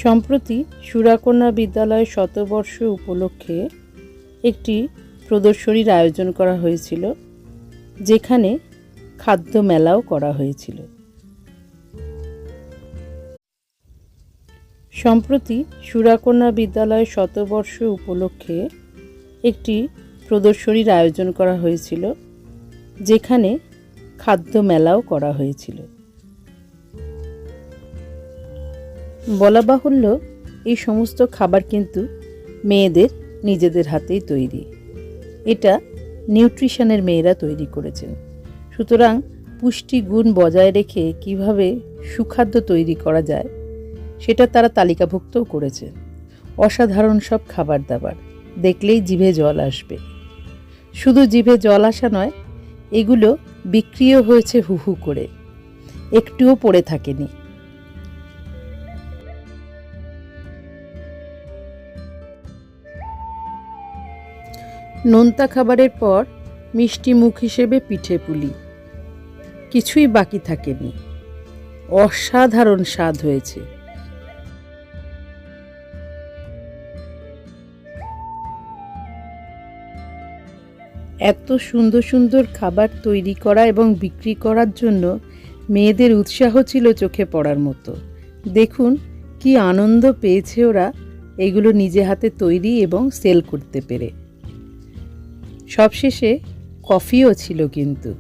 সম্প্রতি সুরাকন্যা বিদ্যালয়ের শতবর্ষ উপলক্ষে একটি প্রদর্শনীর আয়োজন করা হয়েছিল, যেখানে খাদ্য মেলাও করা হয়েছিল। সম্প্রতি সুরাকন্যা বিদ্যালয়ের শতবর্ষ উপলক্ষে একটি প্রদর্শনীর আয়োজন করা হয়েছিল, যেখানে খাদ্য মেলাও করা হয়েছিল। বলা বাহুল্য, এই সমস্ত খাবার কিন্তু মেয়েদের নিজেদের হাতেই তৈরি। এটা নিউট্রিশনের মেয়েরা তৈরি করেছেন। সুতরাং পুষ্টিগুণ বজায় রেখে কিভাবে সুখাদ্য তৈরি করা যায় সেটা তারা তালিকাভুক্তও করেছেন। অসাধারণ সব খাবার দাবার, দেখলেই জিভে জল আসবে। শুধু জিভে জল আসা নয়, এগুলো বিক্রিও হয়েছে হু হু করে, একটুও পড়ে থাকেনি। নোনতা খাবারের পর মিষ্টি মুখ হিসেবে পিঠে পুলি, কিছুই বাকি থাকেনি। অসাধারণ স্বাদ হয়েছে। এত সুন্দর সুন্দর খাবার তৈরি করা এবং বিক্রি করার জন্য মেয়েদের উৎসাহ ছিল চোখে পড়ার মতো। দেখুন কি আনন্দ পেয়েছে ওরা এগুলো নিজে হাতে তৈরি এবং সেল করতে পেরে। সবশেষে কফিও ছিল কিন্তু।